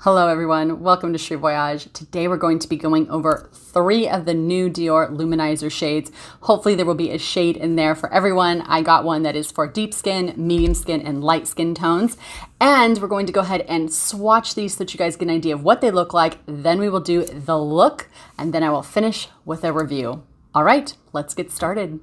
Hello everyone, welcome to Cheri Voyage. Today we're going to be going over 3 of the new Dior Luminizer shades. Hopefully there will be a shade in there for everyone. I got one that is for deep skin, medium skin, and light skin tones. And we're going to go ahead and swatch these so that you guys get an idea of what they look like. Then we will do the look, and then I will finish with a review. All right, let's get started.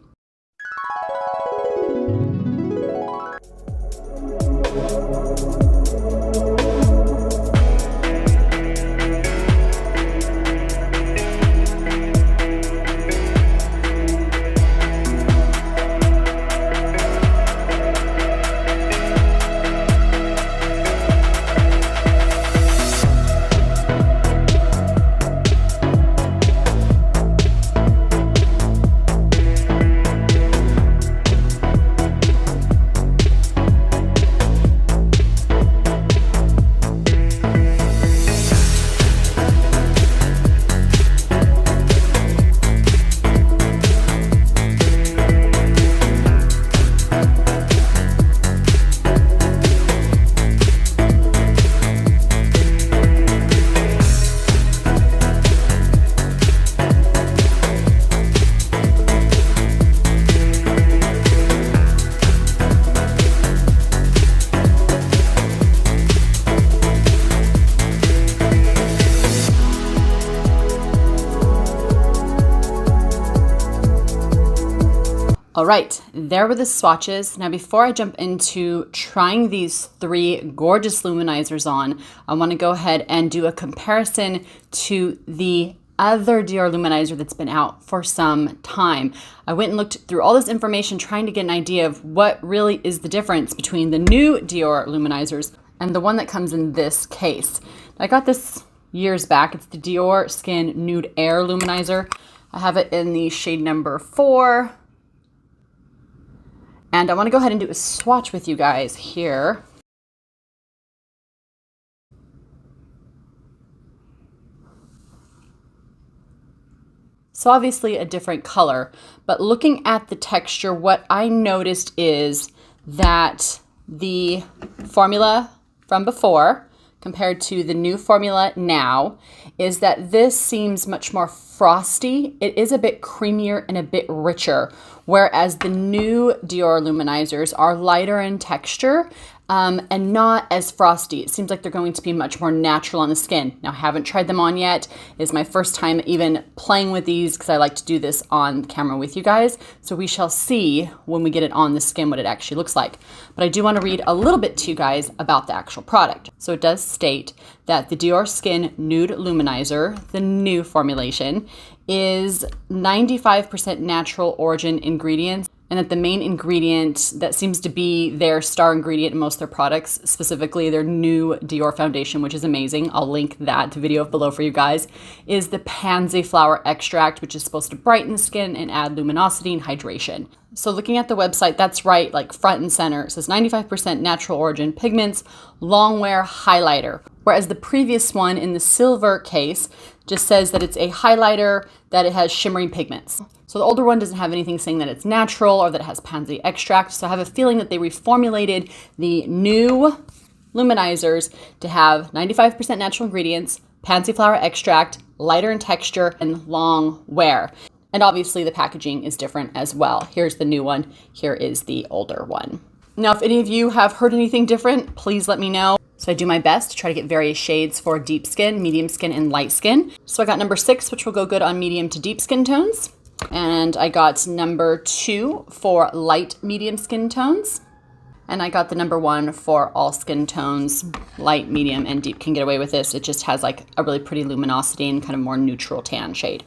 All right, there were the swatches. Now, before I jump into trying these 3 gorgeous luminizers on, I want to go ahead and do a comparison to the other Dior luminizer that's been out for some time. I went and looked through all this information trying to get an idea of what really is the difference between the new Dior luminizers and the one that comes in this case. I got this years back. It's the Dior Skin Nude Air Luminizer. I have it in the shade number 4. And I want to go ahead and do a swatch with you guys here. So obviously a different color, but looking at the texture, what I noticed is that the formula from before compared to the new formula now is that this seems much more frosty. It is a bit creamier and a bit richer, whereas the new Dior luminizers are lighter in texture and not as frosty. It seems like they're going to be much more natural on the skin. Now, I haven't tried them on yet. It's my first time even playing with these because I like to do this on camera with you guys. So we shall see when we get it on the skin what it actually looks like. But I do want to read a little bit to you guys about the actual product. So it does state that the Dior Skin Nude Luminizer, the new formulation, is 95% natural origin ingredients, and that the main ingredient that seems to be their star ingredient in most of their products, specifically their new Dior foundation, which is amazing, I'll link that video below for you guys, is the pansy flower extract, which is supposed to brighten the skin and add luminosity and hydration. So looking at the website, that's right, like front and center. It says 95% natural origin pigments, long wear highlighter. Whereas the previous one in the silver case just says that it's a highlighter, that it has shimmering pigments. So the older one doesn't have anything saying that it's natural or that it has pansy extract. So I have a feeling that they reformulated the new luminizers to have 95% natural ingredients, pansy flower extract, lighter in texture, and long wear. And obviously the packaging is different as well. Here's the new one. Here is the older one. Now, if any of you have heard anything different, please let me know. So I do my best to try to get various shades for deep skin, medium skin, and light skin. So I got number 6, which will go good on medium to deep skin tones. And I got number 2 for light medium skin tones. And I got the number 1 for all skin tones, light, medium, and deep can get away with this. It just has like a really pretty luminosity and kind of more neutral tan shade.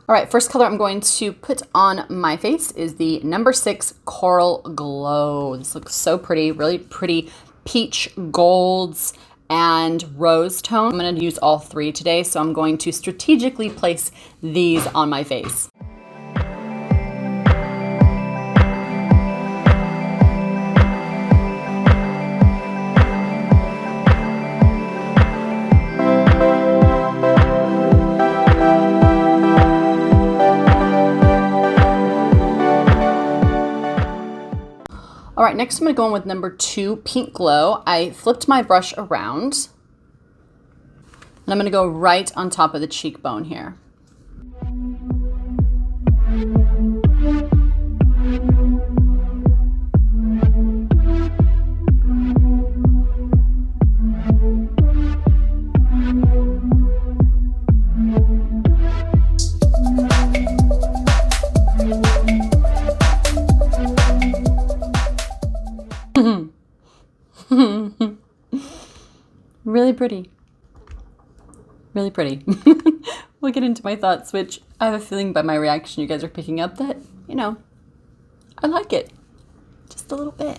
All right, first color I'm going to put on my face is the number 6 Coral Glow. This looks so pretty, really pretty peach golds and rose tone. I'm going to use all 3 today, so I'm going to strategically place these on my face. next I'm going to go in with number 2, Pink Glow. I flipped my brush around, and I'm going to go right on top of the cheekbone here. Really pretty. Really pretty. We'll get into my thoughts, which I have a feeling by my reaction you guys are picking up that, you know, I like it. Just a little bit.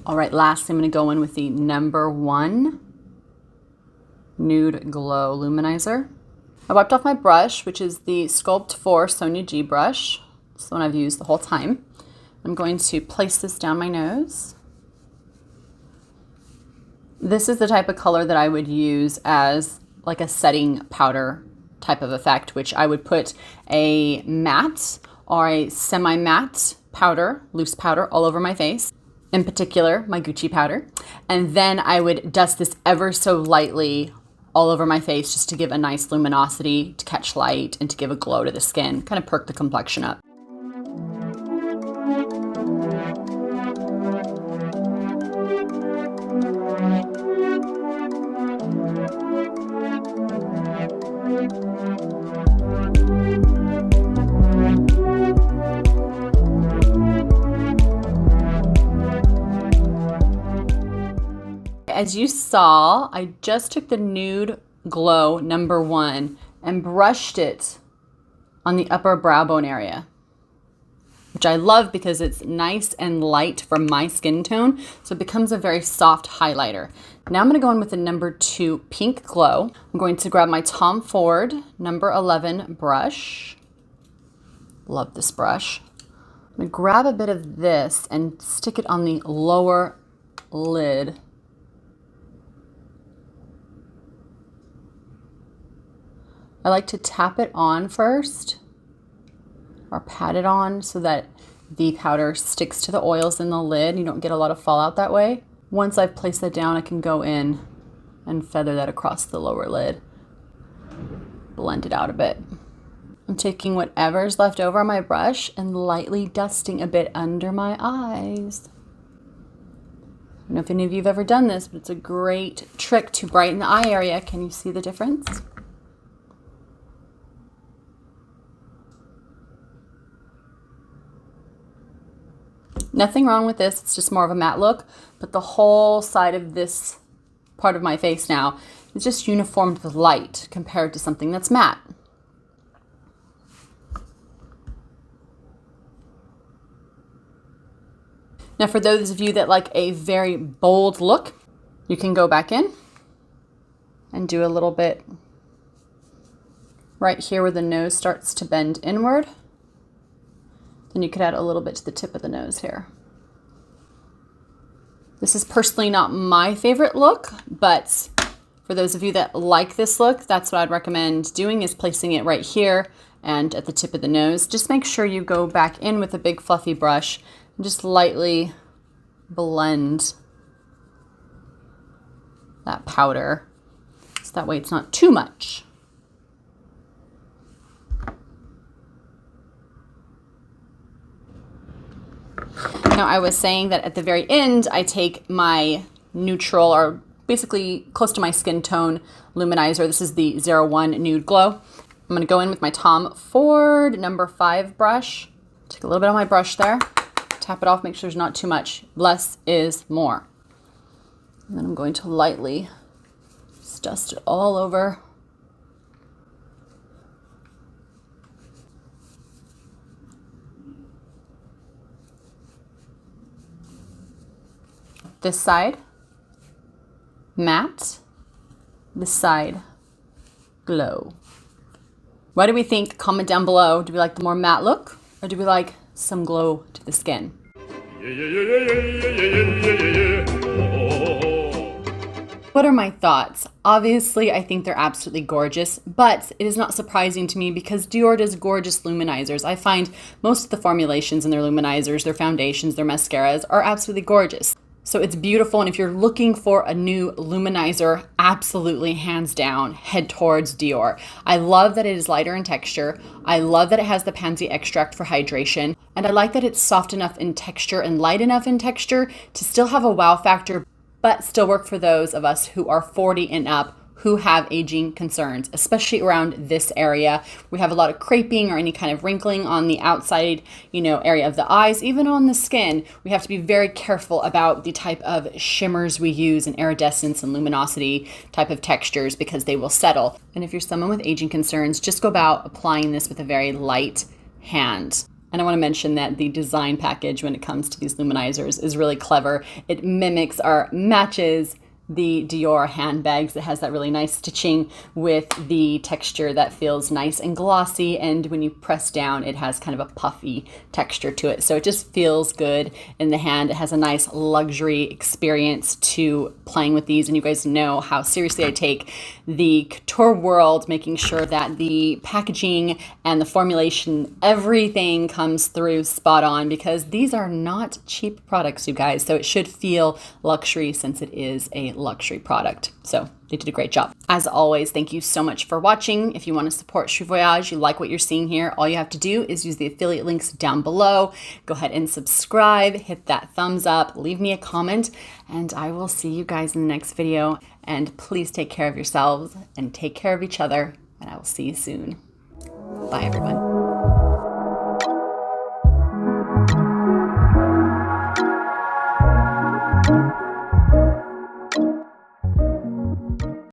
All right, last I'm going to go in with the number 1 Nude Glow Luminizer. I wiped off my brush, which is the Sculpt 4 SONIA G brush. It's the one I've used the whole time. I'm going to place this down my nose. This is the type of color that I would use as like a setting powder type of effect, which I would put a matte or a semi-matte powder, loose powder, all over my face. In particular, my Gucci powder. And then I would dust this ever so lightly all over my face just to give a nice luminosity, to catch light, and to give a glow to the skin, kind of perk the complexion up. As you saw, I just took the Nude Glow number 1 and brushed it on the upper brow bone area, which I love because it's nice and light for my skin tone, so it becomes a very soft highlighter. Now I'm going to go in with the number 2 Pink Glow. I'm going to grab my Tom Ford number 11 brush. Love this brush. I'm going to grab a bit of this and stick it on the lower lid. I like to tap it on first, or pat it on so that the powder sticks to the oils in the lid. You don't get a lot of fallout that way. Once I've placed that down, I can go in and feather that across the lower lid. Blend it out a bit. I'm taking whatever's left over on my brush and lightly dusting a bit under my eyes. I don't know if any of you have ever done this, but it's a great trick to brighten the eye area. Can you see the difference? Nothing wrong with this, it's just more of a matte look, but the whole side of this part of my face now is just uniformed with light compared to something that's matte. Now for those of you that like a very bold look, you can go back in and do a little bit right here where the nose starts to bend inward. Then you could add a little bit to the tip of the nose here. This is personally not my favorite look, but for those of you that like this look, that's what I'd recommend doing, is placing it right here and at the tip of the nose. Just make sure you go back in with a big fluffy brush and just lightly blend that powder so that way it's not too much. Now I was saying that at the very end, I take my neutral, or basically close to my skin tone, luminizer. This is the 01 Nude Glow. I'm going to go in with my Tom Ford number 5 brush. Take a little bit on my brush there. Tap it off, make sure there's not too much. Less is more. And then I'm going to lightly just dust it all over. This side, matte. This side, glow. What do we think? Comment down below. Do we like the more matte look, or do we like some glow to the skin? What are my thoughts? Obviously, I think they're absolutely gorgeous, but it is not surprising to me because Dior does gorgeous luminizers. I find most of the formulations in their luminizers, their foundations, their mascaras are absolutely gorgeous. So it's beautiful, and if you're looking for a new luminizer, absolutely, hands down, head towards Dior. I love that it is lighter in texture. I love that it has the pansy extract for hydration, and I like that it's soft enough in texture and light enough in texture to still have a wow factor, but still work for those of us who are 40 and up who have aging concerns, especially around this area. We have a lot of creping or any kind of wrinkling on the outside, area of the eyes, even on the skin. We have to be very careful about the type of shimmers we use and iridescence and luminosity type of textures because they will settle. And if you're someone with aging concerns, just go about applying this with a very light hand. And I want to mention that the design package when it comes to these luminizers is really clever. It mimics or matches the Dior handbags. It has that really nice stitching with the texture that feels nice and glossy, and when you press down it has kind of a puffy texture to it, so it just feels good in the hand. It has a nice luxury experience to playing with these, and you guys know how seriously I take the couture world, making sure that the packaging and the formulation, everything comes through spot on, because these are not cheap products, you guys, so it should feel luxury since it is a luxury product. So they did a great job. As always, thank you so much for watching. If you want to support Voyage, you like what you're seeing here, all you have to do is use the affiliate links down below. Go ahead and subscribe, hit that thumbs up, leave me a comment, and I will see you guys in the next video. And please take care of yourselves and take care of each other, and I will see you soon. Bye, everyone.